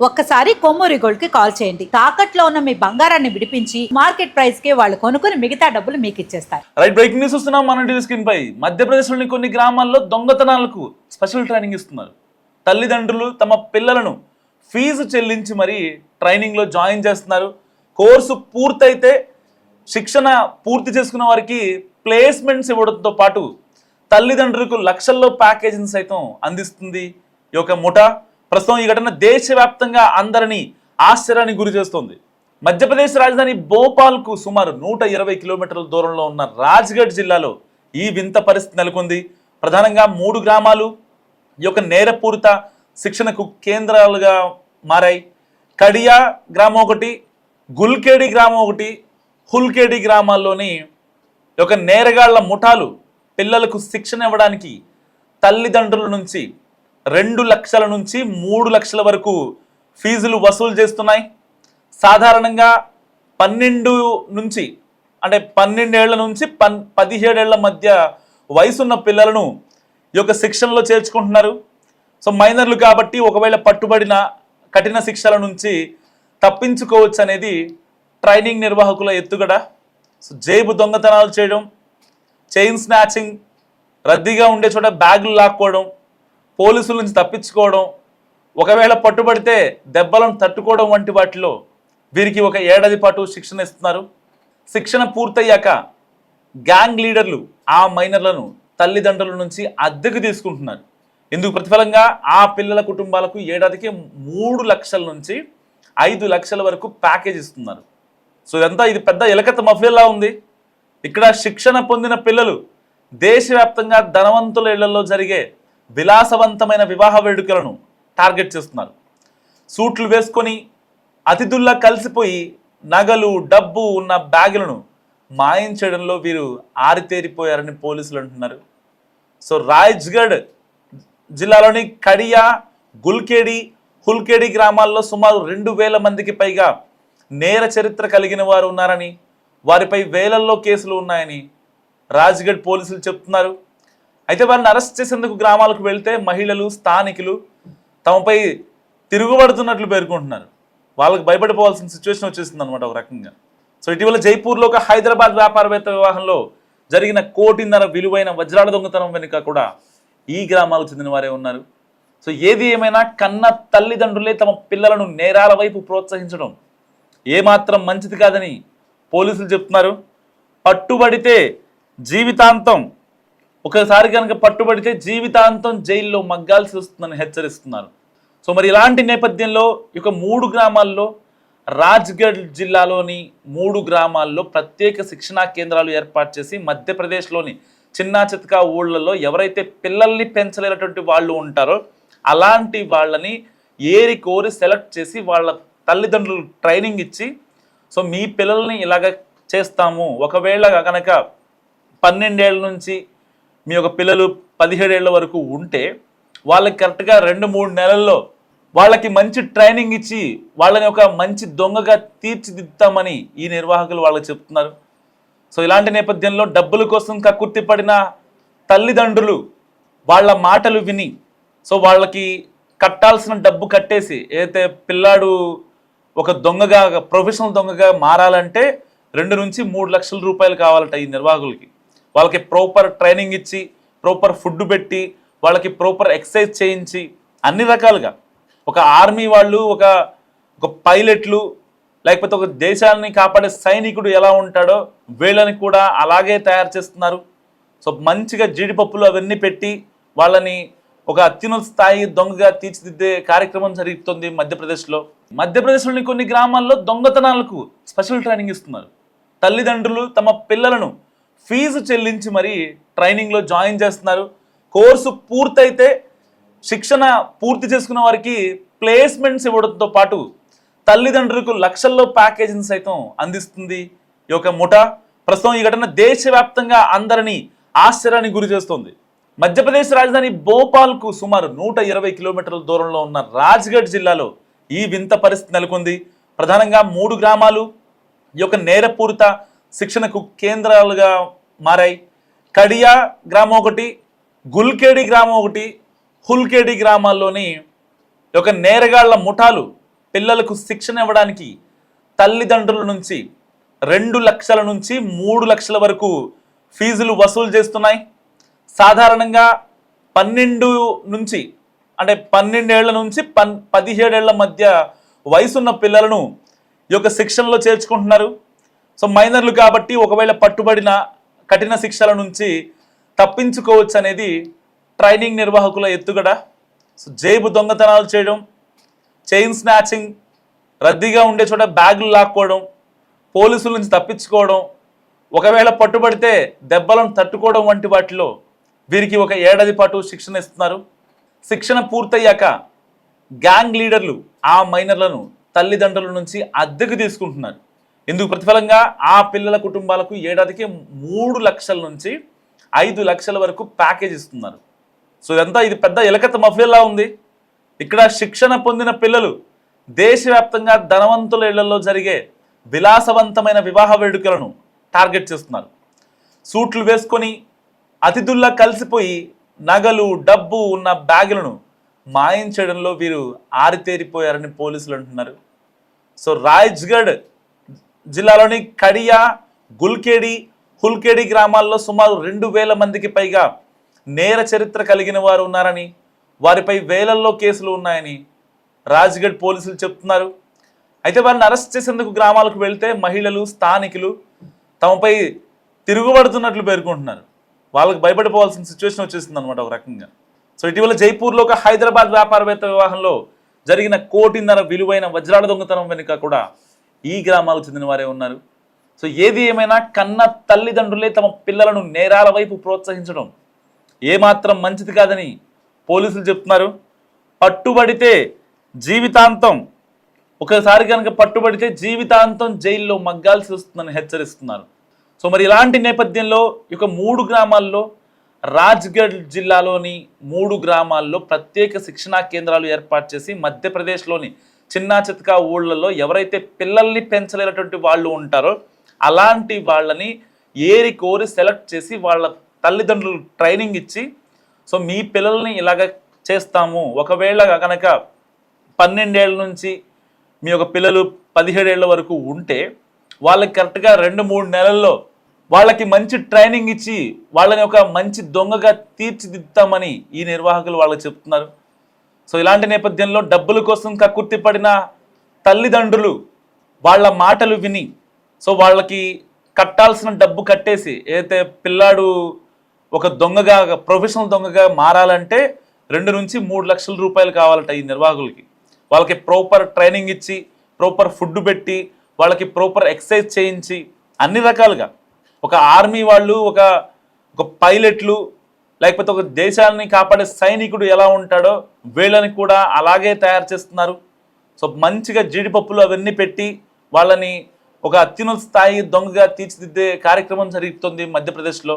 ఒక్కసారి కొమ్మూరి గోల్డ్ కి కాల్ చేయండి. తాకట్లో ఉన్న మీ బంగారాన్ని విడిపించి మార్కెట్ ప్రైస్ కి వాళ్ళు కొనుక్కుని మిగతా డబ్బులు మీకు ఇచ్చేస్తారు. రైట్, బ్రేకింగ్ న్యూస్ వస్తున్నాం మన టీవీ స్క్రీన్ పై. మధ్యప్రదేశ్లోని కొన్ని గ్రామాల్లో దొంగతనాలకు స్పెషల్ ట్రైనింగ్ ఇస్తున్నారు. తల్లిదండ్రులు తమ పిల్లలను ఫీజు చెల్లించి మరీ ట్రైనింగ్లో జాయిన్ చేస్తున్నారు. కోర్సు పూర్తయితే శిక్షణ పూర్తి చేసుకున్న వారికి ప్లేస్మెంట్స్ ఇవ్వడంతో పాటు తల్లిదండ్రులకు లక్షల్లో ప్యాకేజీని సైతం అందిస్తుంది ఈ యొక్క ముఠా. ప్రస్తుతం ఈ ఘటన దేశవ్యాప్తంగా అందరినీ ఆశ్చర్యానికి గురి చేస్తోంది. మధ్యప్రదేశ్ రాజధాని భోపాల్కు సుమారు 120 కిలోమీటర్ల దూరంలో ఉన్న రాజ్గఢ్ జిల్లాలో ఈ వింత పరిస్థితి నెలకొంది. ప్రధానంగా 3 గ్రామాలు ఈ యొక్క నేరపూరిత శిక్షణకు కేంద్రాలుగా మారాయి. కడియా గ్రామం ఒకటి, గుల్కేడి గ్రామం ఒకటి, హుల్కేడి గ్రామాల్లోని ఒక నేరగాళ్ల ముఠాలు పిల్లలకు శిక్షణ ఇవ్వడానికి తల్లిదండ్రుల నుంచి 2 లక్షల నుంచి 3 లక్షల వరకు ఫీజులు వసూలు చేస్తున్నాయి. సాధారణంగా 12 నుంచి 12 ఏళ్ల నుంచి 17 ఏళ్ల మధ్య వయసున్న పిల్లలను ఈ యొక్క శిక్షణలో చేర్చుకుంటున్నారు. సో మైనర్లు కాబట్టి ఒకవేళ పట్టుబడిన కఠిన శిక్షల నుంచి తప్పించుకోవచ్చు అనేది ట్రైనింగ్ నిర్వాహకుల ఎత్తుగడ. సో జేబు దొంగతనాలు చేయడం, చైన్ స్నాచింగ్, రద్దీగా ఉండే చోట బ్యాగులు లాక్కోవడం, పోలీసుల నుంచి తప్పించుకోవడం, ఒకవేళ పట్టుబడితే దెబ్బలను తట్టుకోవడం వంటి వాటిలో వీరికి 1 ఏడాది పాటు శిక్షణ ఇస్తున్నారు. శిక్షణ పూర్తయ్యాక గ్యాంగ్ లీడర్లు ఆ మైనర్లను తల్లిదండ్రుల నుంచి అద్దెకు తీసుకుంటున్నారు. ఇందుకు ప్రతిఫలంగా ఆ పిల్లల కుటుంబాలకు ఏడాదికి 3 లక్షల నుంచి 5 లక్షల వరకు ప్యాకేజ్ ఇస్తున్నారు. సో ఇది పెద్ద ఎలకత్త మఫియాలా ఉంది. ఇక్కడ శిక్షణ పొందిన పిల్లలు దేశవ్యాప్తంగా ధనవంతుల ఇళ్లలో జరిగే విలాసవంతమైన వివాహ వేడుకలను టార్గెట్ చేస్తున్నారు. సూట్లు వేసుకొని అతిథుల్లా కలిసిపోయి నగలు, డబ్బు ఉన్న బ్యాగులను మాయం చేయడంలో వీరు ఆరితేరిపోయారని పోలీసులు అంటున్నారు. సో రాజ్గఢ్ జిల్లాలోని కడియా, గుల్కేడి, హుల్కేడి గ్రామాల్లో సుమారు 2000 మందికి పైగా నేర చరిత్ర కలిగిన వారు ఉన్నారని, వారిపై వేలల్లో కేసులు ఉన్నాయని రాజ్గఢ్ పోలీసులు చెప్తున్నారు. అయితే వారిని అరెస్ట్ చేసేందుకు గ్రామాలకు వెళ్తే మహిళలు, స్థానికులు తమపై తిరుగుబడుతున్నట్లు పేర్కొంటున్నారు. వాళ్ళకు భయపడిపోవాల్సిన సిచ్యువేషన్ వచ్చేసింది అనమాట ఒక రకంగా. సో ఇటీవల జైపూర్లో ఒక హైదరాబాద్ వ్యాపారవేత్త వివాహంలో జరిగిన 1.5 కోటి విలువైన వజ్రాల దొంగతనం వెనుక కూడా ఈ గ్రామాలకు చెందిన వారే ఉన్నారు. సో ఏది ఏమైనా కన్న తల్లిదండ్రులే తమ పిల్లలను నేరాల వైపు ప్రోత్సహించడం ఏమాత్రం మంచిది కాదని పోలీసులు చెప్తున్నారు. పట్టుబడితే జీవితాంతం, ఒకసారి కనుక పట్టుబడితే జీవితాంతం జైల్లో మగ్గాల్సి వస్తుందని హెచ్చరిస్తున్నారు. సో మరి ఇలాంటి నేపథ్యంలో ఇక 3 గ్రామాల్లో, రాజ్గఢ్ జిల్లాలోని 3 గ్రామాల్లో ప్రత్యేక శిక్షణా కేంద్రాలు ఏర్పాటు చేసి మధ్యప్రదేశ్లోని చిన్నా చితకా ఊళ్ళల్లో ఎవరైతే పిల్లల్ని పెంచలేనటువంటి వాళ్ళు ఉంటారో అలాంటి వాళ్ళని ఏరి కోరి సెలెక్ట్ చేసి వాళ్ళ తల్లిదండ్రులు ట్రైనింగ్ ఇచ్చి, సో మీ పిల్లల్ని ఇలాగ చేస్తాము, ఒకవేళ కనుక 12 ఏళ్ళ నుంచి మీ యొక్క పిల్లలు 17 ఏళ్ల వరకు ఉంటే వాళ్ళకి కరెక్ట్గా 2-3 నెలల్లో వాళ్ళకి మంచి ట్రైనింగ్ ఇచ్చి వాళ్ళని ఒక మంచి దొంగగా తీర్చిదిద్దామని ఈ నిర్వాహకులు వాళ్ళకి చెప్తున్నారు. సో ఇలాంటి నేపథ్యంలో డబ్బుల కోసం కక్కుర్తి పడిన తల్లిదండ్రులు వాళ్ళ మాటలు విని, సో వాళ్ళకి కట్టాల్సిన డబ్బు కట్టేసి, ఏదైతే పిల్లాడు ఒక దొంగగా, ప్రొఫెషనల్ దొంగగా మారాలంటే 2 నుంచి 3 లక్షల రూపాయలు కావాలట ఈ నిర్వాహకులకి. వాళ్ళకి ప్రాపర్ ట్రైనింగ్ ఇచ్చి, ప్రాపర్ ఫుడ్ పెట్టి, వాళ్ళకి ప్రాపర్ ఎక్సర్సైజ్ చేయించి, అన్ని రకాలుగా ఒక ఆర్మీ వాళ్ళు, ఒక పైలట్లు, లేకపోతే ఒక దేశాన్ని కాపాడే సైనికుడు ఎలా ఉంటాడో వీళ్ళని కూడా అలాగే తయారు చేస్తున్నారు. సో మంచిగా జీడిపప్పులు అవన్నీ పెట్టి వాళ్ళని ఒక అత్యున్నత స్థాయి దొంగగా తీర్చిదిద్దే కార్యక్రమం జరుగుతుంది మధ్యప్రదేశ్లో. మధ్యప్రదేశ్లోని కొన్ని గ్రామాల్లో దొంగతనాలకు స్పెషల్ ట్రైనింగ్ ఇస్తున్నారు. తల్లిదండ్రులు తమ పిల్లలను ఫీజు చెల్లించి మరీ ట్రైనింగ్లో జాయిన్ చేస్తున్నారు. కోర్సు పూర్తయితే శిక్షణ పూర్తి చేసుకున్న వారికి ప్లేస్మెంట్స్ ఇవ్వడంతో పాటు తల్లిదండ్రులకు లక్షల్లో ప్యాకేజీని సైతం అందిస్తుంది ఈ యొక్క ముఠా. ప్రస్తుతం ఈ ఘటన దేశవ్యాప్తంగా అందరినీ ఆశ్చర్యానికి గురి చేస్తోంది. మధ్యప్రదేశ్ రాజధాని భోపాల్కు సుమారు 120 కిలోమీటర్ల దూరంలో ఉన్న రాజ్గఢ్ జిల్లాలో ఈ వింత పరిస్థితి నెలకొంది. ప్రధానంగా 3 గ్రామాలు ఈ యొక్క నేరపూరిత శిక్షణకు కేంద్రాలుగా మారాయి. కడియా గ్రామం ఒకటి, గుల్కేడి గ్రామం ఒకటి, హుల్కేడి గ్రామాల్లోని ఒక నేరగాళ్ల ముఠాలు పిల్లలకు శిక్షణ ఇవ్వడానికి తల్లిదండ్రుల నుంచి 2 లక్షల నుంచి 3 లక్షల వరకు ఫీజులు వసూలు చేస్తున్నాయి. సాధారణంగా 12 నుంచి అంటే 12 ఏళ్ల నుంచి 17 ఏళ్ల మధ్య వయసున్న పిల్లలను ఈ యొక్క శిక్షణలో చేర్చుకుంటున్నారు. సో మైనర్లు కాబట్టి ఒకవేళ పట్టుబడిన కఠిన శిక్షల నుంచి తప్పించుకోవచ్చు అనేది ట్రైనింగ్ నిర్వాహకుల ఎత్తుగడ. సో జేబు దొంగతనాలు చేయడం, చైన్ స్నాచింగ్, రద్దీగా ఉండే చోట బ్యాగులు లాక్కోవడం, పోలీసుల నుంచి తప్పించుకోవడం, ఒకవేళ పట్టుబడితే దెబ్బలను తట్టుకోవడం వంటి వాటిలో వీరికి 1 ఏడాది పాటు శిక్షణ ఇస్తున్నారు. శిక్షణ పూర్తయ్యాక గ్యాంగ్ లీడర్లు ఆ మైనర్లను తల్లిదండ్రుల నుంచి అద్దెకు తీసుకుంటున్నారు. ఇందుకు ప్రతిఫలంగా ఆ పిల్లల కుటుంబాలకు ఏడాదికి 3 లక్షల నుంచి 5 లక్షల వరకు ప్యాకేజ్ ఇస్తున్నారు. సో ఇది పెద్ద ఎలకత్త మఫ్లేలా ఉంది. ఇక్కడ శిక్షణ పొందిన పిల్లలు దేశవ్యాప్తంగా ధనవంతుల ఇళ్లలో జరిగే విలాసవంతమైన వివాహ వేడుకలను టార్గెట్ చేస్తున్నారు. సూట్లు వేసుకొని అతిథుల్లా కలిసిపోయి నగలు, డబ్బు ఉన్న బ్యాగులను మాయం చేయడంలో వీరు ఆరితేరిపోయారని పోలీసులు అంటున్నారు. సో రాజ్గఢ్ జిల్లాలోని కడియా, హుల్కేడి గ్రామాల్లో సుమారు 2000 మందికి పైగా నేర చరిత్ర కలిగిన వారు ఉన్నారని, వారిపై వేలల్లో కేసులు ఉన్నాయని రాజ్గఢ్ పోలీసులు చెప్తున్నారు. అయితే వారిని అరెస్ట్ చేసేందుకు గ్రామాలకు వెళ్తే మహిళలు, స్థానికులు తమపై తిరుగుబడుతున్నట్లు పేర్కొంటున్నారు. వాళ్ళకి భయపడిపోవాల్సిన సిచ్యువేషన్ వచ్చేసింది అనమాట ఒక రకంగా. సో ఇటీవల జైపూర్లో ఒక హైదరాబాద్ వ్యాపారవేత్త వివాహంలో జరిగిన 1.5 కోటి విలువైన వజ్రాల దొంగతనం వెనుక కూడా ఈ గ్రామాలకు చెందిన వారే ఉన్నారు. సో ఏది ఏమైనా కన్న తల్లిదండ్రులే తమ పిల్లలను నేరాల వైపు ప్రోత్సహించడం ఏమాత్రం మంచిది కాదని పోలీసులు చెప్తున్నారు. పట్టుబడితే జీవితాంతం, ఒకసారి కనుక పట్టుబడితే జీవితాంతం జైల్లో మగ్గాల్సి వస్తుందని హెచ్చరిస్తున్నారు. సో మరి ఇలాంటి నేపథ్యంలో ఇక 3 గ్రామాల్లో, రాజ్గఢ్ జిల్లాలోని 3 గ్రామాల్లో ప్రత్యేక శిక్షణా కేంద్రాలు ఏర్పాటు చేసి మధ్యప్రదేశ్లోని చిన్నా చితకా ఊళ్ళల్లో ఎవరైతే పిల్లల్ని పెంచలేనటువంటి వాళ్ళు ఉంటారో అలాంటి వాళ్ళని ఏరి కోరి సెలెక్ట్ చేసి వాళ్ళ తల్లిదండ్రులు ట్రైనింగ్ ఇచ్చి, సో మీ పిల్లల్ని ఇలాగ చేస్తాము, ఒకవేళ కనుక 12 ఏళ్ళ నుంచి మీ యొక్క పిల్లలు 17 ఏళ్ళ వరకు ఉంటే వాళ్ళకి కరెక్ట్గా 2-3 నెలల్లో వాళ్ళకి మంచి ట్రైనింగ్ ఇచ్చి వాళ్ళని ఒక మంచి దొంగగా తీర్చిదిద్దామని ఈ నిర్వాహకులు వాళ్ళకి చెప్తున్నారు. సో ఇలాంటి నేపథ్యంలో డబ్బుల కోసం కక్కుర్తి పడిన తల్లిదండ్రులు వాళ్ళ మాటలు విని, సో వాళ్ళకి కట్టాల్సిన డబ్బు కట్టేసి, ఏదైతే పిల్లాడు ఒక దొంగగా, ప్రొఫెషనల్ దొంగగా మారాలంటే 2 నుంచి 3 లక్షల రూపాయలు కావాలట ఈ నిర్వాహకులకి. వాళ్ళకి ప్రాపర్ ట్రైనింగ్ ఇచ్చి, ప్రాపర్ ఫుడ్ పెట్టి, వాళ్ళకి ప్రాపర్ ఎక్సర్సైజ్ చేయించి, అన్ని రకాలుగా ఒక ఆర్మీ వాళ్ళు, ఒక పైలట్లు, లేకపోతే ఒక దేశాన్ని కాపాడే సైనికుడు ఎలా ఉంటాడో వీళ్ళని కూడా అలాగే తయారు చేస్తున్నారు. సో మంచిగా జీడిపప్పులు అవన్నీ పెట్టి వాళ్ళని ఒక అత్యున్నత స్థాయి దొంగగా తీర్చిదిద్దే కార్యక్రమం జరుగుతుంది మధ్యప్రదేశ్లో.